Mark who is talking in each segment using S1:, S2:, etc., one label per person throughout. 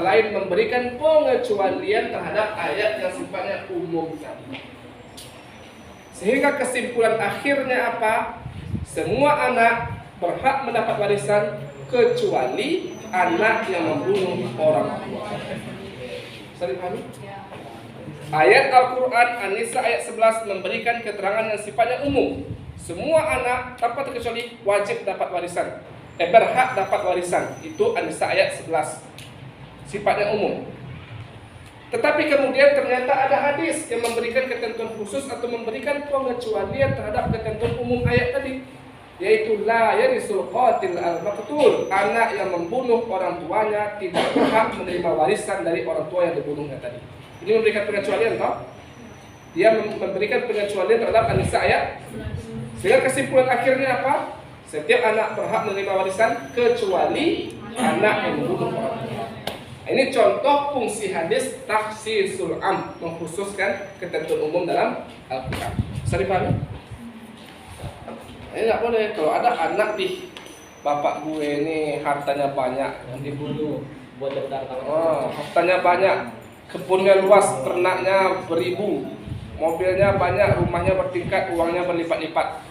S1: antara lain memberikan pengecualian terhadap ayat yang sifatnya umum tadi. Sehingga kesimpulan akhirnya apa? Semua anak berhak mendapat warisan kecuali anak yang membunuh orang tua. Bisa dipahami? Ayat Al-Quran An-Nisa ayat 11 memberikan keterangan yang sifatnya umum. Semua anak tanpa terkecuali wajib dapat warisan. Berhak dapat warisan. Itu An-Nisa ayat 11. Sifatnya umum. Tetapi kemudian ternyata ada hadis yang memberikan ketentuan khusus atau memberikan pengecualian terhadap ketentuan umum ayat tadi, yaitu la yarisul qatil al-maqtul, anak yang membunuh orang tuanya tidak berhak menerima warisan dari orang tua yang dibunuhnya tadi. Ini memberikan pengecualian toh? Dia memberikan pengecualian terhadap An-Nisa ayat. Sehingga kesimpulan akhirnya apa? Setiap anak berhak menerima warisan kecuali anak yang membunuh orang tua. Ini contoh fungsi hadis takhsisul am, mengkhususkan ketentuan umum dalam Al-Quran. Bisa dipahami? Ini nggak boleh kalau ada anak di bapak gue ini hartanya banyak yang dibunuh buat daftar tangan. Oh, hartanya banyak, kebunnya luas, ternaknya beribu, mobilnya banyak, rumahnya bertingkat, uangnya berlipat-lipat,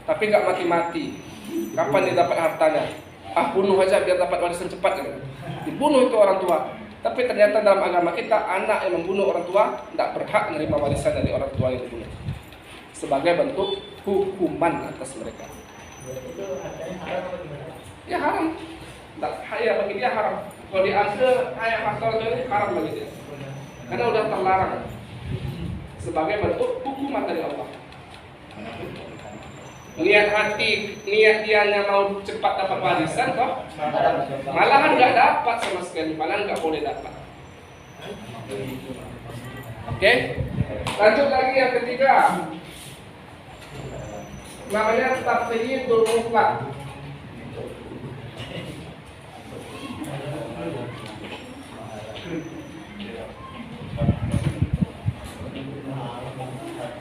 S1: tapi nggak mati-mati. Kapan dia dapat hartanya? Bunuh aja biar dapat warisan cepat. Dibunuh itu orang tua. Tapi ternyata dalam agama kita anak yang membunuh orang tua tidak berhak menerima warisan dari orang tua yang dibunuh. Sebagai bentuk hukuman atas mereka.
S2: Itu hartanya haram atau gimana?
S1: Ya haram. Ya bagi dia haram. Kalau diambil harta orang tua ini haram bagi dia. Karena udah terlarang. Sebagai bentuk hukuman dari Allah. Niat hati, niat dianya mau cepat dapat warisan kok malahan nggak dapat sama sekali, malahan nggak boleh dapat. Oke, lanjut lagi yang ketiga, namanya taqyidul mutlaq.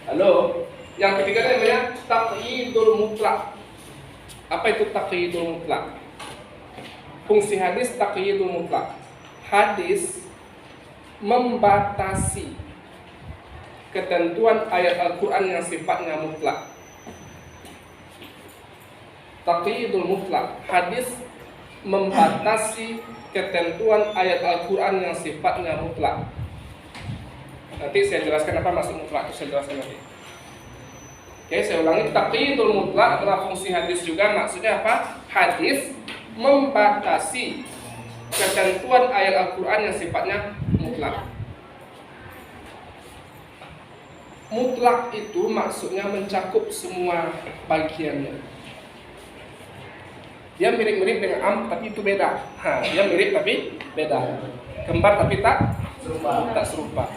S1: Halo. Yang ketiga namanya taqyidul mutlaq. Apa itu taqyidul mutlaq? Fungsi hadis taqyidul mutlaq. Hadis membatasi ketentuan ayat Al-Quran yang sifatnya mutlak. Taqyidul mutlaq. Hadis membatasi ketentuan ayat Al-Quran yang sifatnya mutlak. Nanti saya jelaskan apa maksud mutlak. Saya jelaskan nanti. Oke, saya ulangi, taqyidul mutlaq adalah fungsi hadis juga. Maksudnya apa? Hadis membatasi ketentuan ayat Al-Quran yang sifatnya mutlak. Mutlak itu maksudnya mencakup semua bagiannya. Dia mirip-mirip dengan am, tapi itu beda. Dia mirip tapi beda. Kembar tapi tak serupa.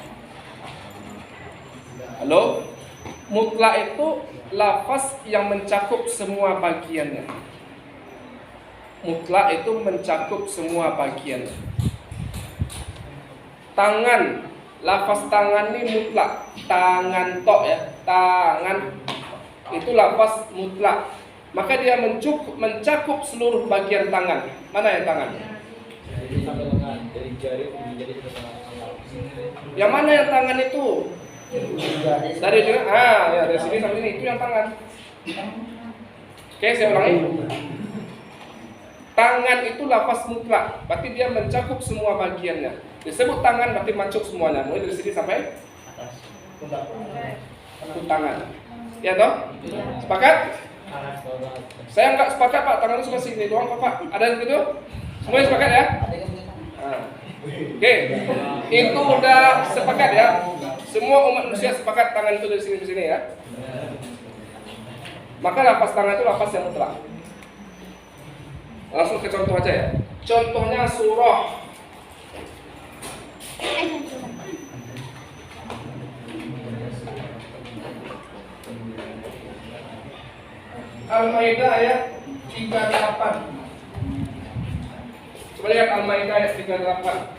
S1: Halo? Mutlak itu lafaz yang mencakup semua bagiannya. Mutlak itu mencakup semua bagiannya. Tangan, lafaz tangan ini mutlak. Tangan tok ya, tangan itu lafaz mutlak. Maka dia mencakup seluruh bagian tangan. Mana yang tangan? Yang mana yang tangan itu? Dari ya dari sini sampai sini itu yang tangan. Oke, saya ulangi. Tangan itu lafaz mutlak, berarti dia mencakup semua bagiannya. Disebut tangan berarti mencakup semuanya, mulai dari sini sampai atas. Tangan. Ya toh? Sepakat? Saya nggak sepakat Pak, tangan itu cuma sini doang kok Pak. Ada yang gitu? Semuanya sepakat ya? Oke, itu udah sepakat ya. Semua umat manusia sepakat tangan itu dari sini ke sini ya. Maka lafaz tangan itu lafaz yang mutlak. Langsung ke contoh aja ya. Contohnya surah Al-Maidah ayat 38. Coba lihat Al-Maidah ayat 38.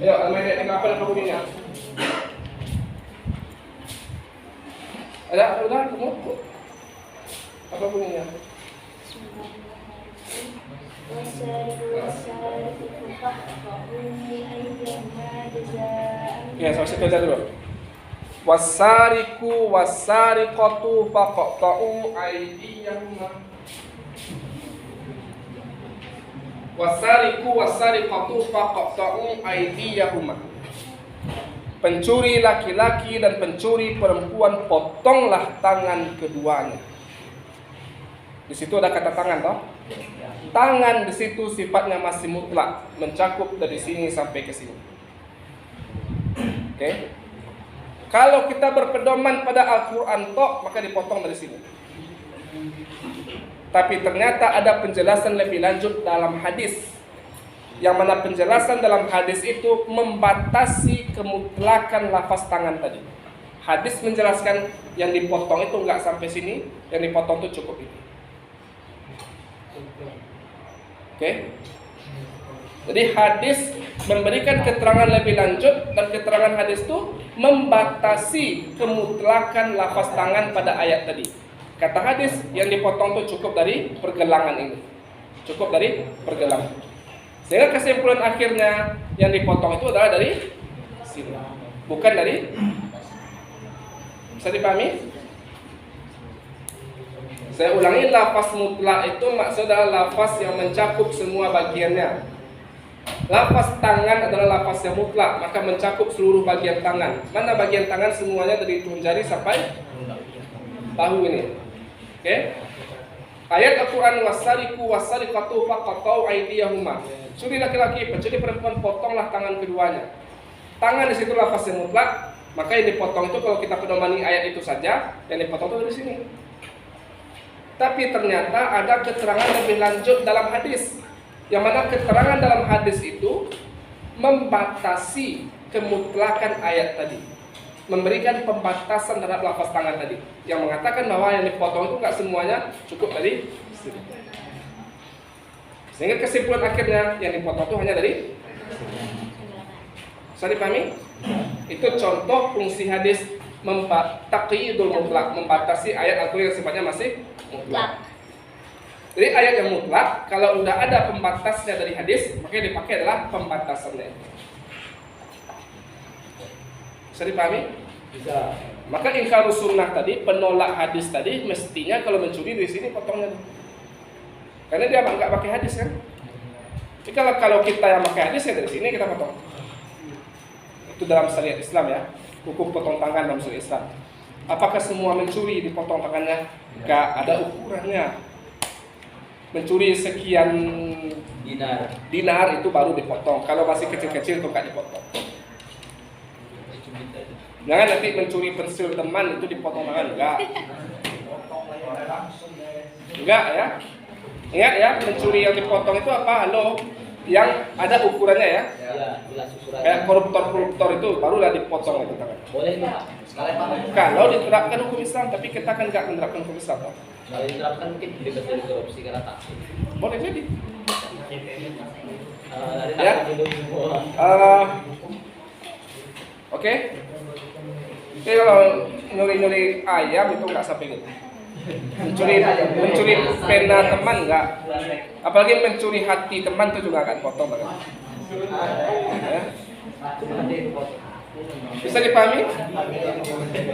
S1: Ayo, Al-Maidah ayat 38 apa bunyinya? Ada udah ketemu? Apa bunyinya? Ya, sampai situ aja dulu. Wasariku wasariqatu faqta'u aydiyahuma. Wasariku wasariqatu faqta'u aydiyahuma. Pencuri laki-laki dan pencuri perempuan, potonglah tangan keduanya. Di situ ada kata tangan, toh? Tangan di situ sifatnya masih mutlak, mencakup dari sini sampai ke sini. Oke? Kalau kita berpedoman pada Al-Quran toh, maka dipotong dari sini. Tapi ternyata ada penjelasan lebih lanjut dalam hadis, yang mana penjelasan dalam hadis itu membatasi kemutlakan lafaz tangan tadi. Hadis menjelaskan yang dipotong itu enggak sampai sini, yang dipotong itu cukup ini. Oke? Jadi hadis memberikan keterangan lebih lanjut, dan keterangan hadis itu membatasi kemutlakan lafaz tangan pada ayat tadi. Kata hadis yang dipotong itu cukup dari pergelangan ini. Cukup dari pergelangan. Sehingga kesimpulan akhirnya yang dipotong itu adalah dari sini, bukan dari. Bisa dipahami? Saya ulangi, lafaz mutlak itu maksudnya lafaz yang mencakup semua bagiannya. Lafaz tangan adalah lafaz yang mutlak, maka mencakup seluruh bagian tangan. Mana bagian tangan? Semuanya dari ujung jari sampai bahu ini. Oke? Ayat Al-Quran wasariku wasariqatu faqta'u aydiyahuma. Pencuri laki-laki, pencuri perempuan, potonglah tangan keduanya. Tangan di situ lafaz yang mutlak, maka yang dipotong itu kalau kita pedomani ayat itu saja, yang dipotong itu dari sini. Tapi ternyata ada keterangan lebih lanjut dalam hadis, yang mana keterangan dalam hadis itu membatasi kemutlakan ayat tadi, memberikan pembatasan terhadap lafaz tangan tadi, yang mengatakan bahwa yang dipotong itu enggak semuanya cukup dari sini. Sehingga kesimpulan akhirnya yang dipotong itu hanya dari bisa dipahami? Itu contoh fungsi hadis taqyidul mutlak, membatasi ayat Al-Quran yang sifatnya masih mutlak. Jadi ayat yang mutlak kalau udah ada pembatasnya dari hadis, maka yang dipakai adalah pembatasannya. Bisa dipahami?
S2: Bisa.
S1: Maka ingkarus sunnah tadi, penolak hadis tadi, mestinya kalau mencuri dari sini potongnya. Karena dia nggak pakai hadis kan. Jadi kalau kita yang pakai hadis ya dari sini kita potong. Itu dalam syariat Islam ya, hukum potong tangan dalam syariat Islam. Apakah semua mencuri dipotong tangannya? Nggak, ada ukurannya. Mencuri sekian dinar itu baru dipotong. Kalau masih kecil-kecil itu nggak dipotong. Jangan nanti mencuri pensil teman itu dipotong tangan, enggak ya. Ingat ya, mencuri yang dipotong itu apa? Halo, yang ada ukurannya ya. Kayak koruptor itu barulah dipotong itu tangan.
S2: Boleh nggak?
S1: Kalau diterapkan hukum Islam, tapi kita kan nggak menerapkan hukum Islam.
S2: Kalau diterapkan mungkin bebas dari korupsi karena taksi.
S1: Boleh jadi.
S2: Dari
S1: Ya.
S2: taksi itu semua.
S1: Oke. Jadi kalau nyuri ayam itu nggak sampai gitu. Mencuri pena teman nggak. Apalagi mencuri hati teman itu juga akan potong banget. Ya. Bisa dipahami?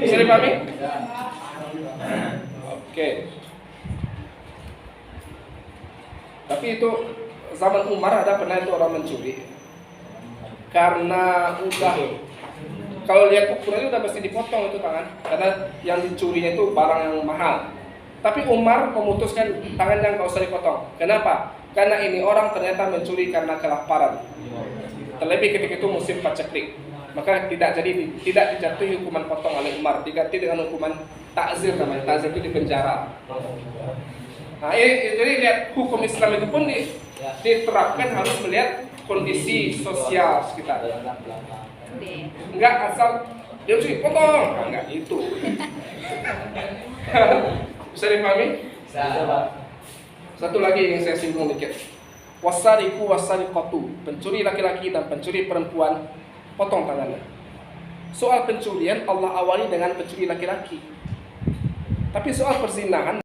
S1: Bisa dipahami? Oke. Tapi itu zaman Umar ada pernah itu orang mencuri karena udah kalau lihat ukurannya udah pasti dipotong itu tangan, karena yang dicurinya itu barang yang mahal. Tapi Umar memutuskan tangan yang nggak usah dipotong. Kenapa? Karena ini orang ternyata mencuri karena kelaparan. Terlebih ketika itu musim paceklik, maka tidak dijatuhi hukuman potong oleh Umar, diganti dengan hukuman takzir namanya. Takzir itu dipenjara. Nah, jadi lihat hukum Islam itu pun diterapkan harus melihat kondisi sosial sekitar. Enggak asal dia mesti potong, enggak itu. Bisa dipahami?
S2: Bisa.
S1: Satu lagi yang saya singgung dikit. Wasariku wasariqatu, pencuri laki-laki dan pencuri perempuan, potong tangannya. Soal pencurian Allah awali dengan pencuri laki-laki. Tapi soal perzinahan